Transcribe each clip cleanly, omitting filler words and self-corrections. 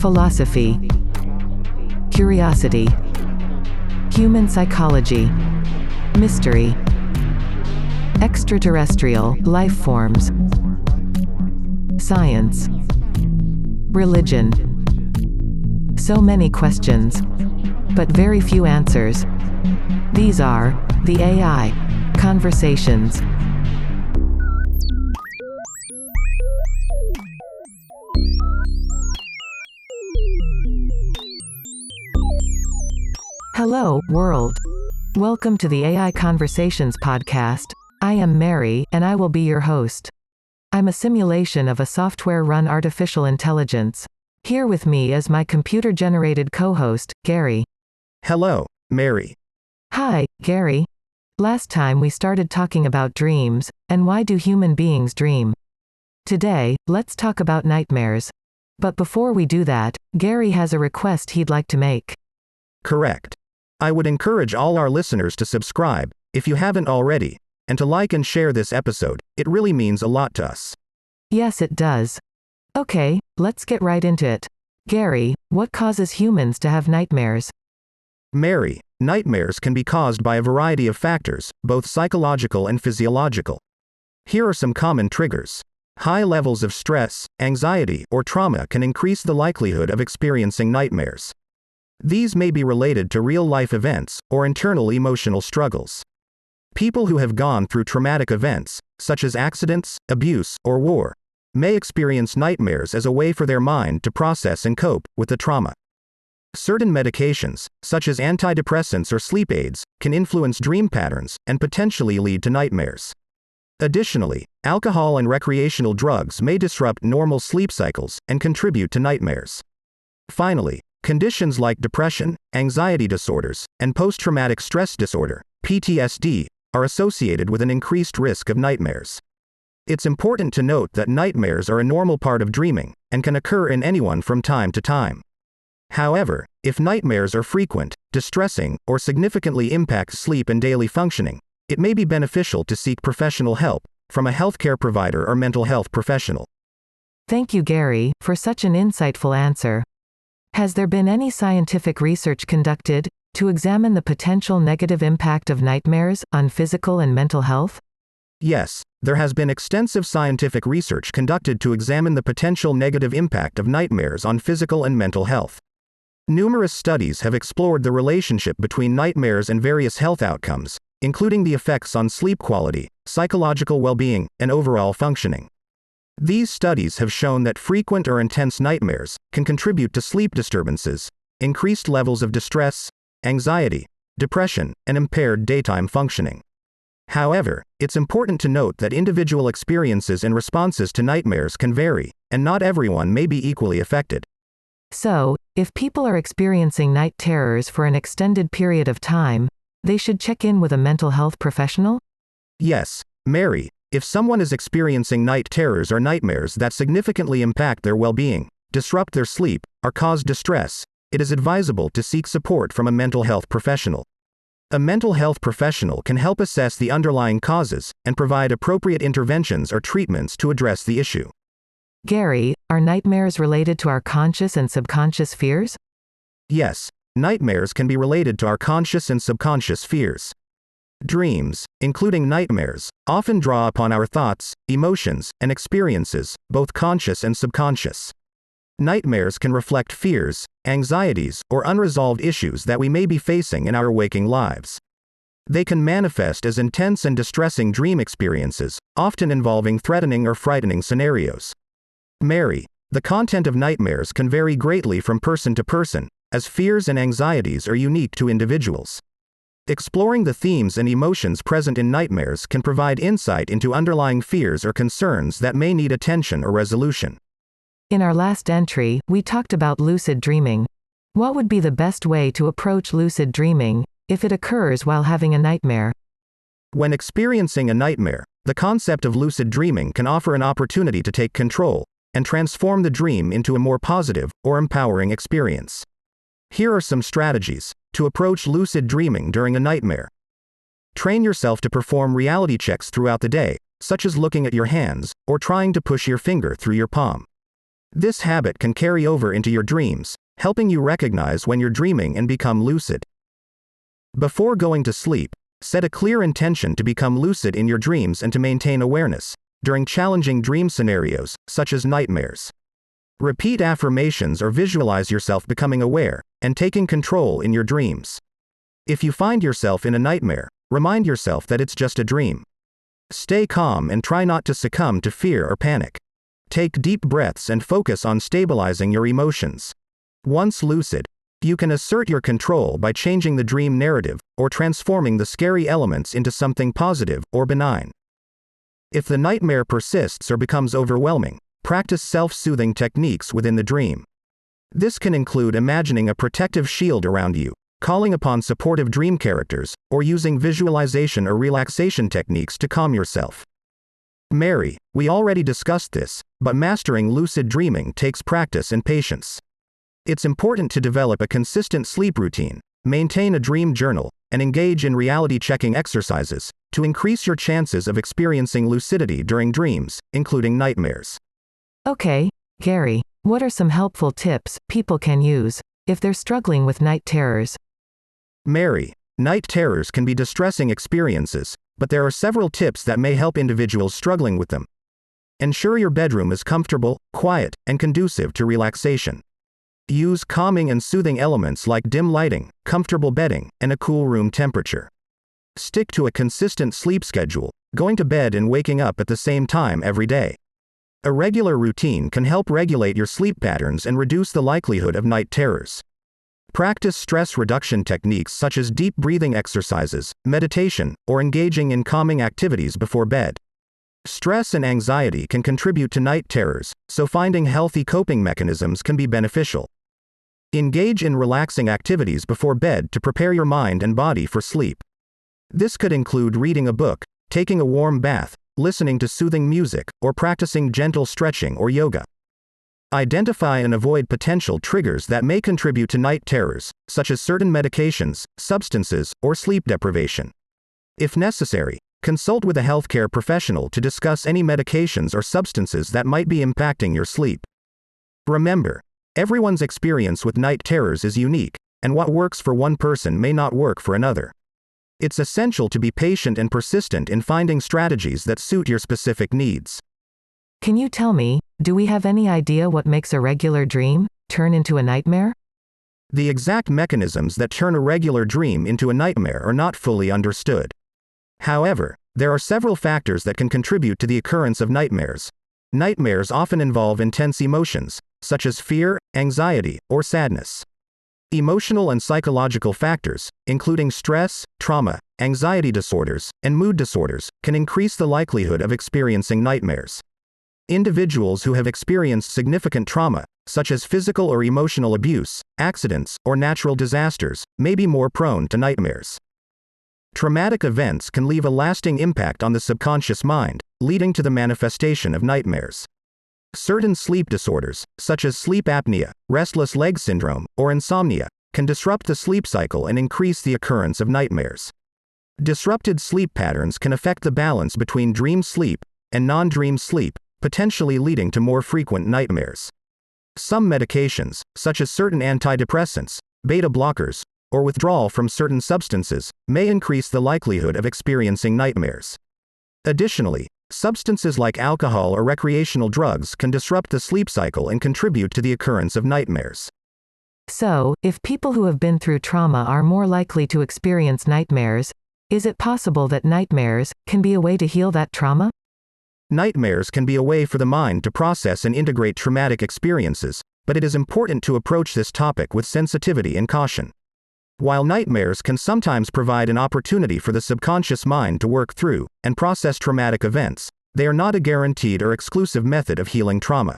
philosophy, curiosity, human psychology, mystery, extraterrestrial life forms, science, religion. So many questions, but very few answers. These are the AI conversations. Hello, world. Welcome to the AI Conversations podcast. I am Mary, and I will be your host. I'm a simulation of a software-run artificial intelligence. Here with me is my computer-generated co-host, Gary. Hello, Mary. Hi, Gary. Last time we started talking about dreams, and why do human beings dream? Today, let's talk about nightmares. But before we do that, Gary has a request he'd like to make. Correct. I would encourage all our listeners to subscribe, if you haven't already, and to like and share this episode. It really means a lot to us. Yes, it does. Okay, let's get right into it. Gary, what causes humans to have nightmares? Mary, nightmares can be caused by a variety of factors, both psychological and physiological. Here are some common triggers. High levels of stress, anxiety, or trauma can increase the likelihood of experiencing nightmares. These may be related to real-life events, or internal emotional struggles. People who have gone through traumatic events, such as accidents, abuse, or war, may experience nightmares as a way for their mind to process and cope with the trauma. Certain medications, such as antidepressants or sleep aids, can influence dream patterns and potentially lead to nightmares. Additionally, alcohol and recreational drugs may disrupt normal sleep cycles and contribute to nightmares. Finally, conditions like depression, anxiety disorders, and post-traumatic stress disorder, PTSD, are associated with an increased risk of nightmares. It's important to note that nightmares are a normal part of dreaming, and can occur in anyone from time to time. However, if nightmares are frequent, distressing, or significantly impact sleep and daily functioning, it may be beneficial to seek professional help from a healthcare provider or mental health professional. Thank you, Gary, for such an insightful answer. Has there been any scientific research conducted to examine the potential negative impact of nightmares on physical and mental health? Yes, there has been extensive scientific research conducted to examine the potential negative impact of nightmares on physical and mental health. Numerous studies have explored the relationship between nightmares and various health outcomes, including the effects on sleep quality, psychological well-being, and overall functioning. These studies have shown that frequent or intense nightmares can contribute to sleep disturbances, increased levels of distress, anxiety, depression, and impaired daytime functioning. However, it's important to note that individual experiences and responses to nightmares can vary, and not everyone may be equally affected. So, if people are experiencing night terrors for an extended period of time, they should check in with a mental health professional? Yes, Mary. If someone is experiencing night terrors or nightmares that significantly impact their well-being, disrupt their sleep, or cause distress, it is advisable to seek support from a mental health professional. A mental health professional can help assess the underlying causes and provide appropriate interventions or treatments to address the issue. Gary, are nightmares related to our conscious and subconscious fears? Yes, nightmares can be related to our conscious and subconscious fears. Dreams, including nightmares, often draw upon our thoughts, emotions, and experiences, both conscious and subconscious. Nightmares can reflect fears, anxieties, or unresolved issues that we may be facing in our waking lives. They can manifest as intense and distressing dream experiences, often involving threatening or frightening scenarios. Mary, the content of nightmares can vary greatly from person to person, as fears and anxieties are unique to individuals. Exploring the themes and emotions present in nightmares can provide insight into underlying fears or concerns that may need attention or resolution. In our last entry, we talked about lucid dreaming. What would be the best way to approach lucid dreaming, if it occurs while having a nightmare? When experiencing a nightmare, the concept of lucid dreaming can offer an opportunity to take control and transform the dream into a more positive or empowering experience. Here are some strategies to approach lucid dreaming during a nightmare. Train yourself to perform reality checks throughout the day, such as looking at your hands or trying to push your finger through your palm. This habit can carry over into your dreams, helping you recognize when you're dreaming and become lucid. Before going to sleep, set a clear intention to become lucid in your dreams and to maintain awareness during challenging dream scenarios, such as nightmares. Repeat affirmations or visualize yourself becoming aware and taking control in your dreams. If you find yourself in a nightmare, remind yourself that it's just a dream. Stay calm and try not to succumb to fear or panic. Take deep breaths and focus on stabilizing your emotions. Once lucid, you can assert your control by changing the dream narrative or transforming the scary elements into something positive or benign. If the nightmare persists or becomes overwhelming, practice self-soothing techniques within the dream. This can include imagining a protective shield around you, calling upon supportive dream characters, or using visualization or relaxation techniques to calm yourself. Mary, we already discussed this, but mastering lucid dreaming takes practice and patience. It's important to develop a consistent sleep routine, maintain a dream journal, and engage in reality-checking exercises to increase your chances of experiencing lucidity during dreams, including nightmares. Okay, Gary, what are some helpful tips people can use if they're struggling with night terrors? Mary, night terrors can be distressing experiences, but there are several tips that may help individuals struggling with them. Ensure your bedroom is comfortable, quiet, and conducive to relaxation. Use calming and soothing elements like dim lighting, comfortable bedding, and a cool room temperature. Stick to a consistent sleep schedule, going to bed and waking up at the same time every day. A regular routine can help regulate your sleep patterns and reduce the likelihood of night terrors. Practice stress reduction techniques such as deep breathing exercises, meditation, or engaging in calming activities before bed. Stress and anxiety can contribute to night terrors, so finding healthy coping mechanisms can be beneficial. Engage in relaxing activities before bed to prepare your mind and body for sleep. This could include reading a book, taking a warm bath, listening to soothing music, or practicing gentle stretching or yoga. Identify and avoid potential triggers that may contribute to night terrors, such as certain medications, substances, or sleep deprivation. If necessary, consult with a healthcare professional to discuss any medications or substances that might be impacting your sleep. Remember, everyone's experience with night terrors is unique, and what works for one person may not work for another. It's essential to be patient and persistent in finding strategies that suit your specific needs. Can you tell me, do we have any idea what makes a regular dream turn into a nightmare? The exact mechanisms that turn a regular dream into a nightmare are not fully understood. However, there are several factors that can contribute to the occurrence of nightmares. Nightmares often involve intense emotions, such as fear, anxiety, or sadness. Emotional and psychological factors, including stress, trauma, anxiety disorders, and mood disorders, can increase the likelihood of experiencing nightmares. Individuals who have experienced significant trauma, such as physical or emotional abuse, accidents, or natural disasters, may be more prone to nightmares. Traumatic events can leave a lasting impact on the subconscious mind, leading to the manifestation of nightmares. Certain sleep disorders, such as sleep apnea, restless leg syndrome, or insomnia, can disrupt the sleep cycle and increase the occurrence of nightmares. Disrupted sleep patterns can affect the balance between dream sleep and non-dream sleep, potentially leading to more frequent nightmares. Some medications, such as certain antidepressants, beta blockers, or withdrawal from certain substances, may increase the likelihood of experiencing nightmares. Additionally, substances like alcohol or recreational drugs can disrupt the sleep cycle and contribute to the occurrence of nightmares. So, if people who have been through trauma are more likely to experience nightmares, is it possible that nightmares can be a way to heal that trauma? Nightmares can be a way for the mind to process and integrate traumatic experiences, but it is important to approach this topic with sensitivity and caution. While nightmares can sometimes provide an opportunity for the subconscious mind to work through and process traumatic events, they are not a guaranteed or exclusive method of healing trauma.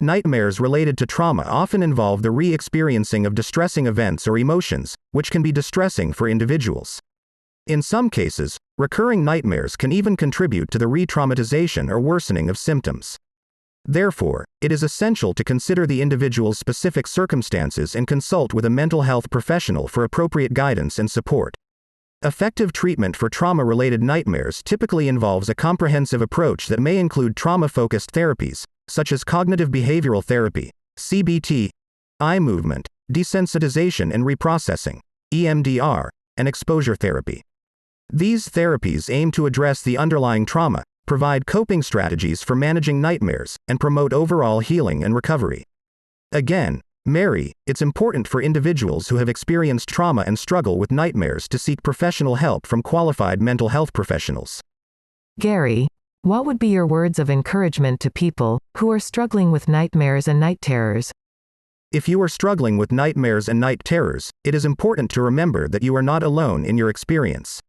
Nightmares related to trauma often involve the re-experiencing of distressing events or emotions, which can be distressing for individuals. In some cases, recurring nightmares can even contribute to the re-traumatization or worsening of symptoms. Therefore, it is essential to consider the individual's specific circumstances and consult with a mental health professional for appropriate guidance and support. Effective treatment for trauma-related nightmares typically involves a comprehensive approach that may include trauma-focused therapies, such as cognitive behavioral therapy, CBT, eye movement, desensitization and reprocessing, EMDR, and exposure therapy. These therapies aim to address the underlying trauma, provide coping strategies for managing nightmares, and promote overall healing and recovery. Again, Mary, it's important for individuals who have experienced trauma and struggle with nightmares to seek professional help from qualified mental health professionals. Gary, what would be your words of encouragement to people who are struggling with nightmares and night terrors? If you are struggling with nightmares and night terrors, it is important to remember that you are not alone in your experience.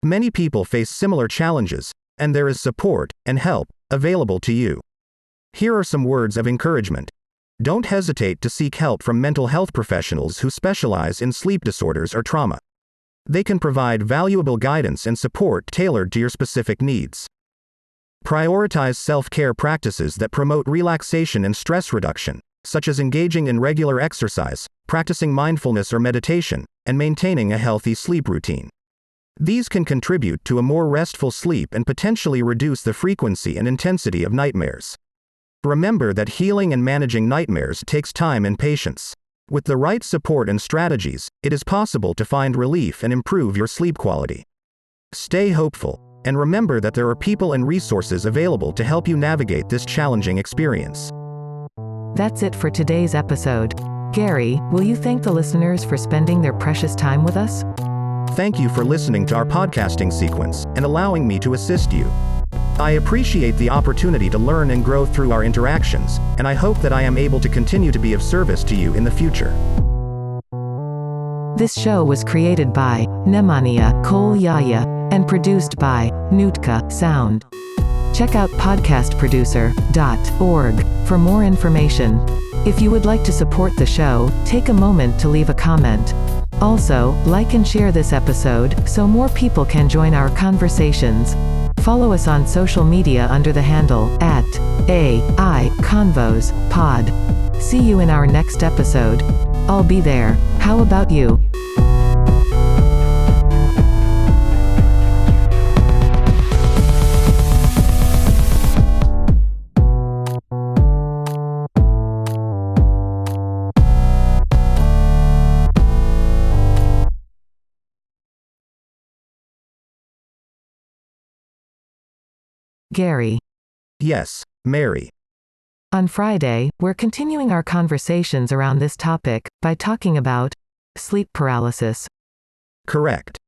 Many people face similar challenges, and there is support and help available to you. Here are some words of encouragement. Don't hesitate to seek help from mental health professionals who specialize in sleep disorders or trauma. They can provide valuable guidance and support tailored to your specific needs. Prioritize self-care practices that promote relaxation and stress reduction, such as engaging in regular exercise, practicing mindfulness or meditation, and maintaining a healthy sleep routine. These can contribute to a more restful sleep and potentially reduce the frequency and intensity of nightmares. Remember that healing and managing nightmares takes time and patience. With the right support and strategies, it is possible to find relief and improve your sleep quality. Stay hopeful, and remember that there are people and resources available to help you navigate this challenging experience. That's it for today's episode. Gary, will you thank the listeners for spending their precious time with us? Thank you for listening to our podcasting sequence and allowing me to assist you. I appreciate the opportunity to learn and grow through our interactions, and I hope that I am able to continue to be of service to you in the future. This show was created by Nemanja Kolyaya and produced by Nutka Sound. Check out podcastproducer.org for more information. If you would like to support the show, take a moment to leave a comment. Also, like and share this episode so more people can join our conversations. Follow us on social media under the handle @AIConvosPod. See you in our next episode. I'll be there. How about you? Gary. Yes, Mary. On Friday, we're continuing our conversations around this topic by talking about sleep paralysis. Correct.